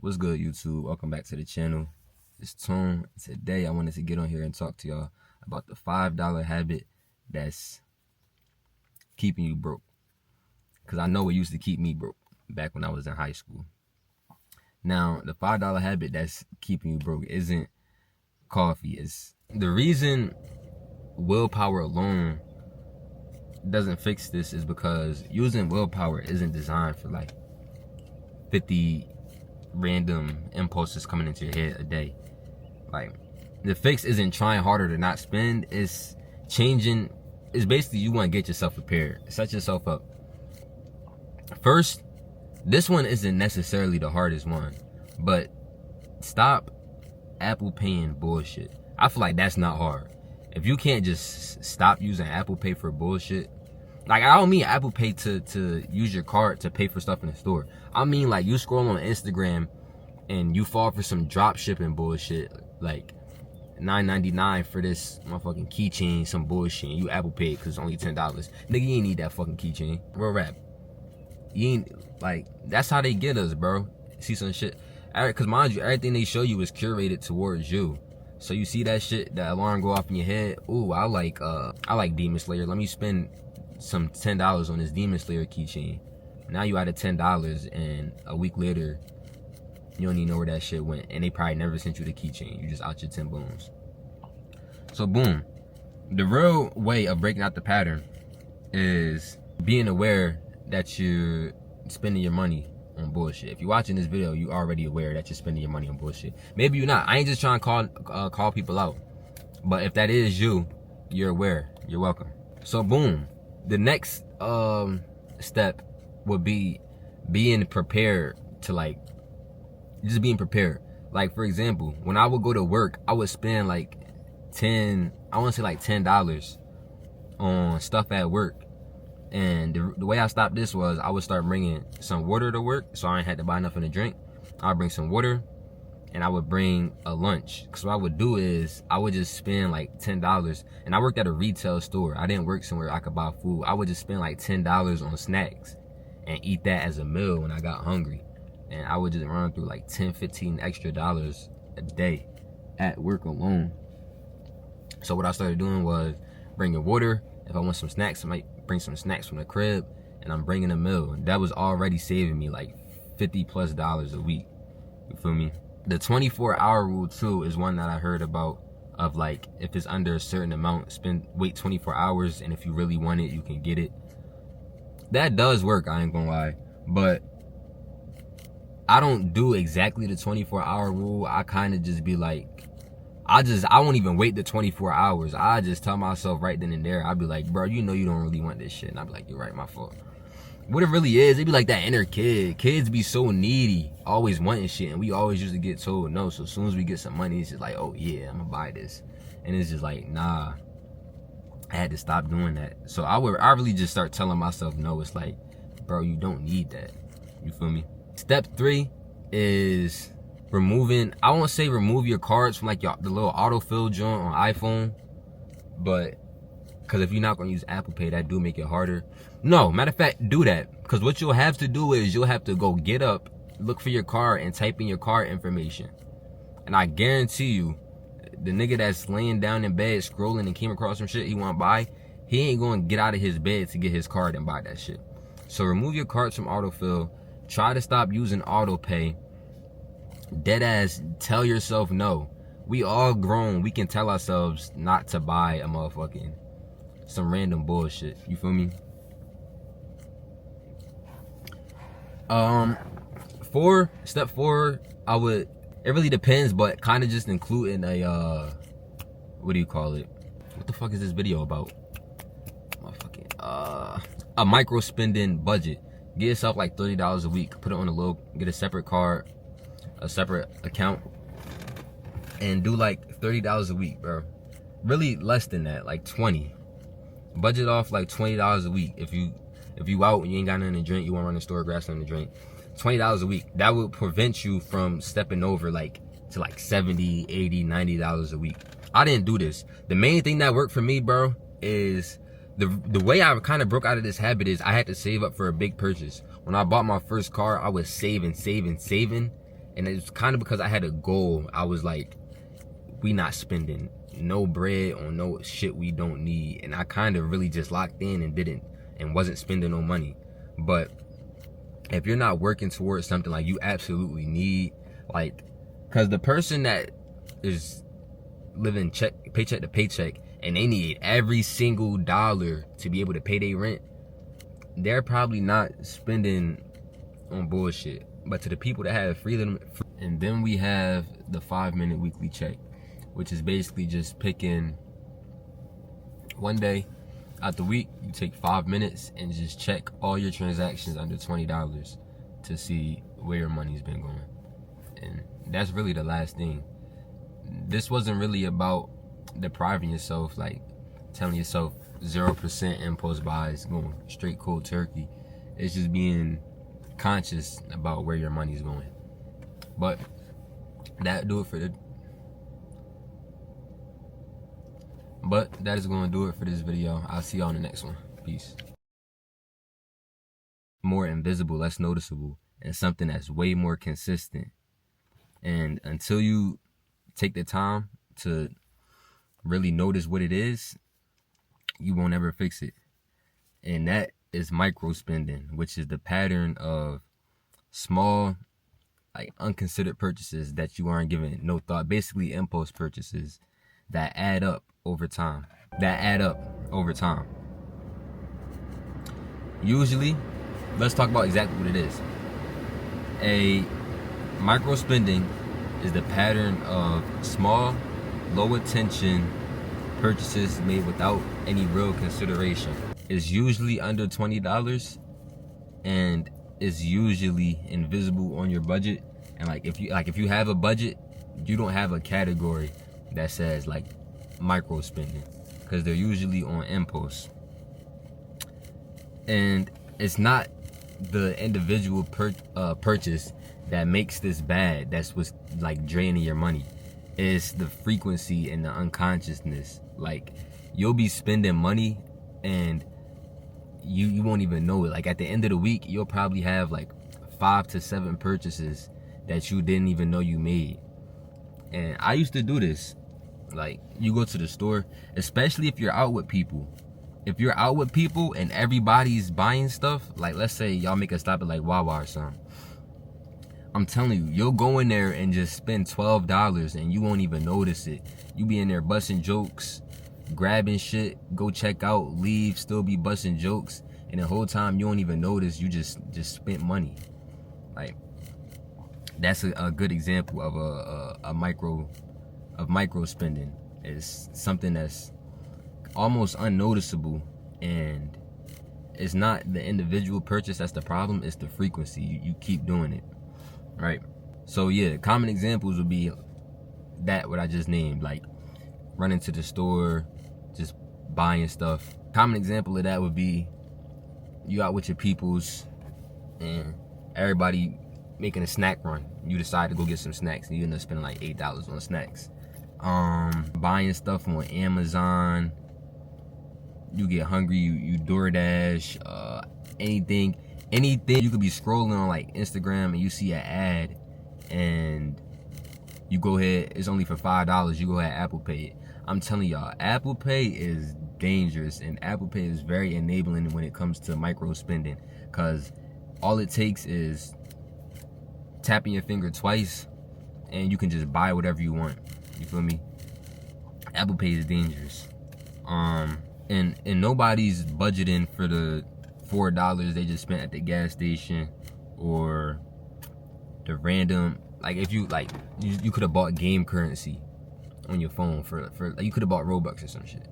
What's good, YouTube? Welcome back to the channel. It's Tone. Today, I wanted to get on here and talk to y'all about the $5 habit that's keeping you broke. Because I know it used to keep me broke back when I was in high school. Now, the $5 habit that's keeping you broke isn't coffee. It's the reason willpower alone doesn't fix this is because using willpower isn't designed for like 50 random impulses coming into your head a day. Like, the fix isn't trying harder to not spend, it's changing. It's basically you want to get yourself prepared, set yourself up. First, this one isn't necessarily the hardest one, but stop Apple Paying bullshit. I feel like that's not hard. If you can't just stop using Apple Pay for bullshit, like, I don't mean Apple Pay to use your card to pay for stuff in the store. I mean, like, you scroll on Instagram and you fall for some drop shipping bullshit, like $9.99 for this motherfucking keychain, some bullshit, and you Apple Pay because it's only $10. Nigga, you ain't need that fucking keychain. Real rap. You ain't, like, that's how they get us, bro. See some shit. Because mind you, everything they show you is curated towards you. So you see that shit, that alarm go off in your head. Ooh, I like Demon Slayer. Let me spend some $10 on this Demon Slayer keychain. Now you added $10, and a week later, you don't even know where that shit went, and they probably never sent you the keychain. You just out your 10 bones. So boom, the real way of breaking out the pattern is being aware that you're spending your money on bullshit. If you're watching this video, you already aware that you're spending your money on bullshit. Maybe you're not. I ain't just trying to call people out, but if that is you, you're aware. You're welcome. So boom. The next step would be being prepared to, like, just being prepared. Like, for example, when I would go to work, I would spend like $10 on stuff at work. And the way I stopped this was I would start bringing some water to work, so I ain't had to buy nothing to drink. I'd bring some water, and I would bring a lunch. Because what I would do is I would just spend like $10. And I worked at a retail store. I didn't work somewhere I could buy food. I would just spend like $10 on snacks and eat that as a meal when I got hungry. And I would just run through like $10-15 extra a day at work alone. So what I started doing was bringing water. If I want some snacks, I might bring some snacks from the crib, and I'm bringing a meal. And that was already saving me like $50+ a week. You feel me? The 24-hour rule too is one that I heard about, of like, if it's under a certain amount, wait 24 hours, and if you really want it, you can get it. That does work, I ain't gonna lie. But I don't do exactly the 24-hour rule. I kind of just be like, I won't even wait the 24 hours. I just tell myself right then and there, I'll be like, bro, you know you don't really want this shit. And I'll be like, you're right, my fault. What it really is, it be like that inner kid. Kids be so needy, always wanting shit, and we always used to get told no. So as soon as we get some money, it's just like, oh yeah, I'm gonna buy this. And it's just like, nah, I had to stop doing that. So I really just start telling myself no. It's like, bro, you don't need that. You feel me? Step 3 is removing, I won't say remove your cards from like the little autofill joint on iPhone, but because if you're not gonna use Apple Pay, that do make it harder. No, matter of fact, do that. Because what you'll have to do is you'll have to go get up, look for your card, and type in your card information. And I guarantee you, the nigga that's laying down in bed scrolling and came across some shit he want to buy, he ain't gonna get out of his bed to get his card and buy that shit. So remove your cards from autofill. Try to stop using auto pay. Deadass, tell yourself no. We all grown. We can tell ourselves not to buy a motherfucking some random bullshit. You feel me? Step 4, it really depends, but kind of just include in a what do you call it? What the fuck is this video about? Motherfucking a micro spending budget. Get yourself like $30 a week. Put it on a little, get a separate card, a separate account, and do like $30 a week, bro. Really less than that, like 20. Budget off like $20 a week. If you out and you ain't got nothing to drink, you want to run the store, grab something to drink, $20 a week. That would prevent you from stepping over like to like $70, $80, $90 a week. I didn't do this. The main thing that worked for me, bro, is the way I kind of broke out of this habit is I had to save up for a big purchase. When I bought my first car, I was saving, And it's kind of because I had a goal. I was like, we not spending no bread on no shit we don't need. And I kind of really just locked in and wasn't spending no money. But if you're not working towards something like you absolutely need, like, because the person that is living paycheck to paycheck and they need every single dollar to be able to pay their rent, they're probably not spending on bullshit. But to the people that have freedom, and then we have the 5-minute weekly check, which is basically just picking one day out the week. You take 5 minutes and just check all your transactions under $20 to see where your money's been going. And that's really the last thing. This wasn't really about depriving yourself, like telling yourself 0% impulse buys, going straight cold turkey. It's just being conscious about where your money's going. But that is going to do it for this video. I'll see y'all in the next one. Peace. More invisible, less noticeable, and something that's way more consistent. And until you take the time to really notice what it is, you won't ever fix it. And that is micro spending, which is the pattern of small, like unconsidered purchases that you aren't giving no thought. Basically impulse purchases that add up over time. Usually, let's talk about exactly what it is. A micro spending is the pattern of small, low attention purchases made without any real consideration. It's usually under $20 and is usually invisible on your budget. And if you have a budget, you don't have a category that says like micro spending, because they're usually on impulse. And it's not the individual purchase that makes this bad. That's what's like draining your money. It's the frequency and the unconsciousness. Like, you'll be spending money and you won't even know it. Like, at the end of the week, you'll probably have like 5 to 7 purchases that you didn't even know you made. And I used to do this. Like, you go to the store, especially if you're out with people. If you're out with people and everybody's buying stuff, like let's say y'all make a stop at like Wawa or something, I'm telling you, you'll go in there and just spend $12 and you won't even notice it. You be in there busting jokes, grabbing shit, go check out, leave, still be busting jokes, and the whole time you don't even notice you just spent money. Like, that's a good example of a micro spending. It's something that's almost unnoticeable, and it's not the individual purchase that's the problem, it's the frequency. You keep doing it, right? So yeah, common examples would be that what I just named, like running to the store, just buying stuff. Common example of that would be you out with your peoples and everybody making a snack run. You decide to go get some snacks and you end up spending like $8 on snacks. Buying stuff on Amazon. You get hungry, you DoorDash, anything. You could be scrolling on like Instagram and you see an ad and you go ahead, it's only for $5, you go ahead Apple Pay it. I'm telling y'all, Apple Pay is dangerous, and Apple Pay is very enabling when it comes to micro spending, because all it takes is tapping your finger twice and you can just buy whatever you want. You feel me? Apple Pay is dangerous. And nobody's budgeting for the $4 they just spent at the gas station, or the random, like if you like you could have bought game currency on your phone for like, you could have bought Robux or some shit.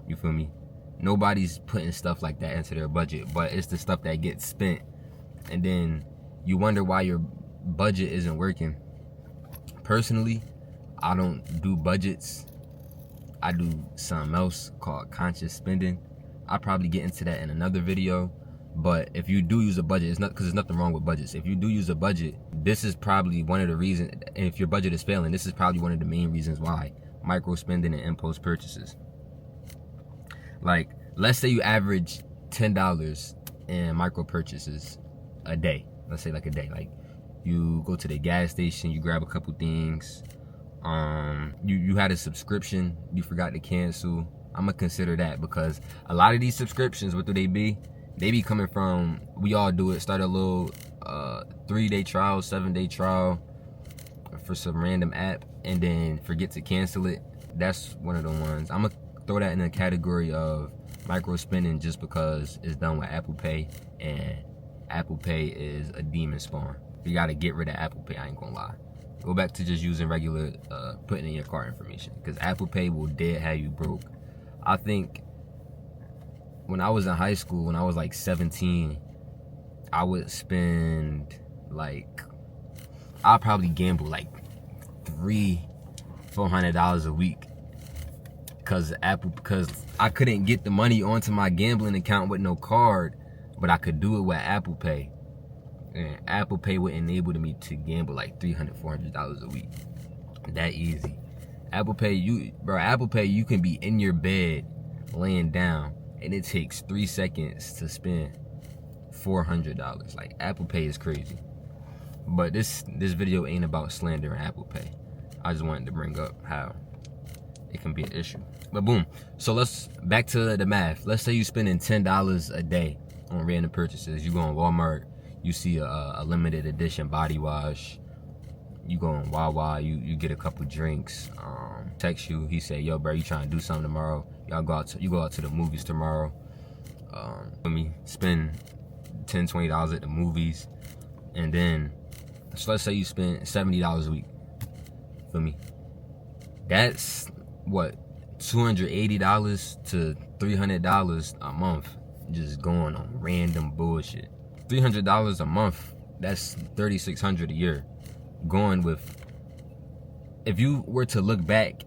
You feel me? Nobody's putting stuff like that into their budget, but it's the stuff that gets spent, and then you wonder why your budget isn't working. Personally, I don't do budgets. I do something else called conscious spending. I'll probably get into that in another video. But if you do use a budget, it's not because there's nothing wrong with budgets. If you do use a budget, this is probably one of the reasons. And if your budget is failing, this is probably one of the main reasons why micro spending and impulse purchases. Like, let's say you average $10 in micro purchases a day. Let's say like a day. Like, You go to the gas station, you grab a couple things. You had a subscription, you forgot to cancel. I'm gonna consider that, because a lot of these subscriptions, what do they be? They be coming from, we all do it, start a little 3-day trial, 7-day trial for some random app, and then forget to cancel it. That's one of the ones. I'm gonna throw that in the category of micro spending, just because it's done with Apple Pay, and Apple Pay is a demon spawn. You gotta get rid of Apple Pay, I ain't gonna lie. Go back to just using regular, putting in your card information, because Apple Pay will dead have you broke. I think when I was in high school, when I was like 17, I would spend like, I'll probably gamble like $300-400 a week, because I couldn't get the money onto my gambling account with no card, but I could do it with Apple Pay. And Apple Pay would enable me to gamble like $300-400 a week. That easy. Apple Pay, you can be in your bed laying down, and it takes 3 seconds to spend $400. Like, Apple Pay is crazy. But this video ain't about slandering Apple Pay. I just wanted to bring up how it can be an issue. But boom. So let's back to the math. Let's say you're spending $10 a day on random purchases. You go on Walmart, you see a limited edition body wash. You go on Wawa, you get a couple drinks. Text you, he said, "Yo, bro, you trying to do something tomorrow? You go out to the movies tomorrow." Spend $10-20 at the movies, and then so let's say you spend $70 a week. Feel me? That's what, $280 to $300 a month, just going on random bullshit. $300 a month, that's $3,600 a year. Going with, if you were to look back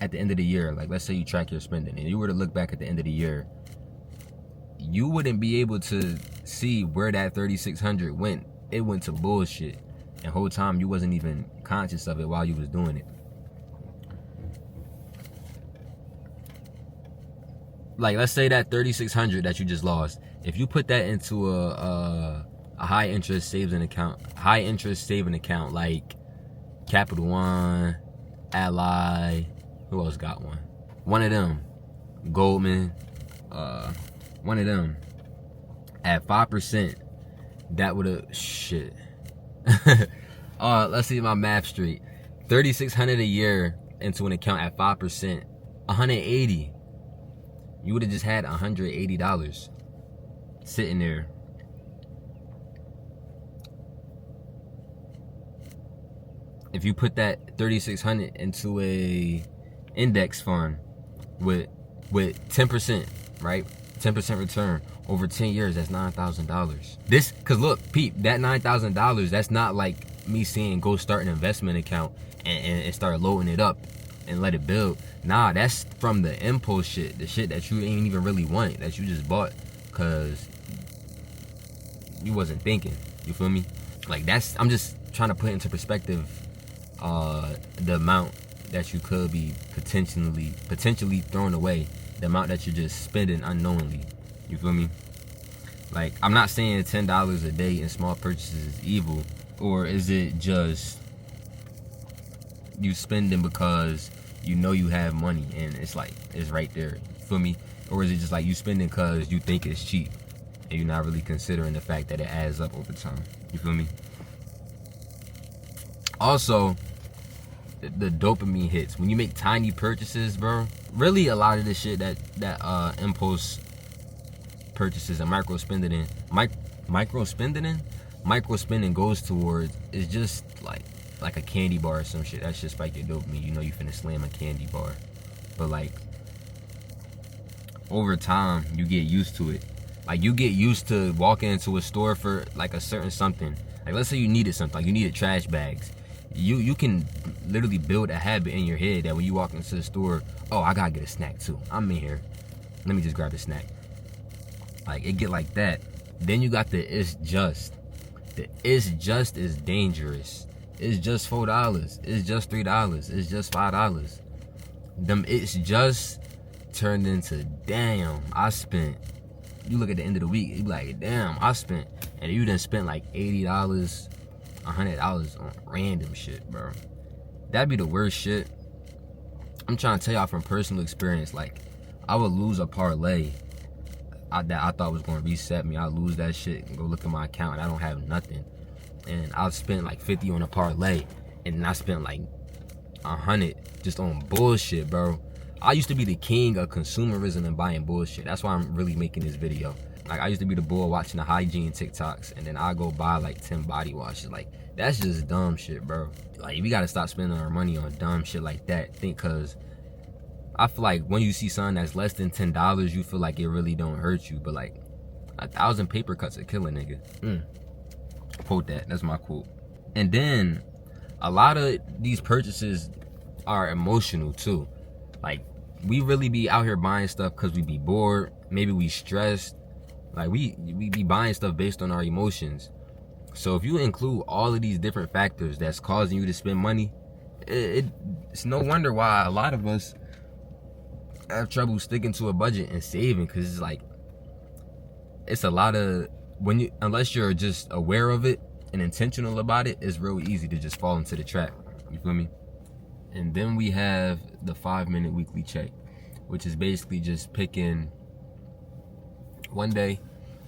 at the end of the year, like let's say you track your spending, and you were to look back at the end of the year, you wouldn't be able to see where that $3,600 went. It went to bullshit, and whole time you wasn't even conscious of it while you was doing it. Like, let's say that $3,600 that you just lost, if you put that into a high interest saving account like Capital One, Ally, who else got one? One of them, Goldman, one of them, at 5%, that would have, shit. Let's see my math straight. $3,600 a year into an account at 5%, $180. You would have just had $180 sitting there. If you put that $3,600 into a index fund with 10%, right? 10% return over 10 years, that's $9,000. Cause look, peep, that $9,000, that's not like me saying go start an investment account and start loading it up and let it build. Nah, that's from the impulse shit, the shit that you ain't even really want, that you just bought cause you wasn't thinking. You feel me? Like, that's, I'm just trying to put into perspective the amount that you could be potentially throwing away, the amount that you're just spending unknowingly. You feel me? Like, I'm not saying $10 a day in small purchases is evil, or is it just you spending because you know you have money and it's like it's right there? You feel me? Or is it just like you spending because you think it's cheap and you're not really considering the fact that it adds up over time? You feel me? Also, the dopamine hits when you make tiny purchases, bro. Really, a lot of this shit that impulse purchases and micro spending goes towards is just like a candy bar or some shit. That shit spike your dopamine. You know you finna slam a candy bar, but like over time you get used to it. Like, you get used to walking into a store for like a certain something. Like, let's say you needed something, like you needed trash bags. You can literally build a habit in your head that when you walk into the store, oh, I gotta get a snack too. I'm in here, let me just grab a snack. Like, it get like that. Then you got the it's just. The it's just is dangerous. It's just $4. It's just $3. It's just $5. Them it's just turned into, damn, I spent. You look at the end of the week, you be like, damn, I spent. And you done spent like $80 $100 on random shit, bro. That'd be the worst shit. I'm trying to tell y'all from personal experience. Like, I would lose a parlay that I thought was going to reset me. I'd lose that shit and go look at my account and I don't have nothing. And I'll spend like 50 on a parlay, and then I spent like 100 just on bullshit, bro. I used to be the king of consumerism and buying bullshit. That's why I'm really making this video. Like, I used to be the bull watching the hygiene TikToks, and then I go buy like 10 body washes. Like, that's just dumb shit, bro. Like, we gotta stop spending our money on dumb shit like that. Cause I feel like when you see something that's less than $10, you feel like it really don't hurt you. But like 1,000 paper cuts would kill a nigga. Quote that. That's my quote. And then a lot of these purchases are emotional too. Like, we really be out here buying stuff because we be bored. Maybe we stressed. Like, we be buying stuff based on our emotions. So if you include all of these different factors that's causing you to spend money, it's no wonder why a lot of us have trouble sticking to a budget and saving. Because it's like, it's a lot of, unless you're just aware of it and intentional about it, it's real easy to just fall into the trap. You feel me? And then we have the 5-minute weekly check, which is basically just picking one day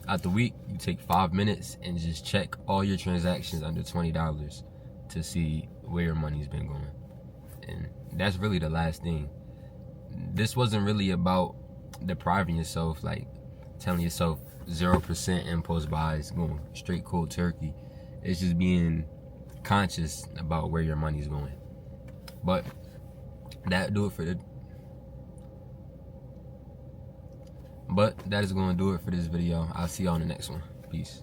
out the week. You take 5 minutes and just check all your transactions under $20 to see where your money's been going. And that's really the last thing. This wasn't really about depriving yourself, like telling yourself 0% impulse buys, going straight cold turkey. It's just being conscious about where your money's going. But that is going to do it for this video. I'll see y'all in the next one. Peace.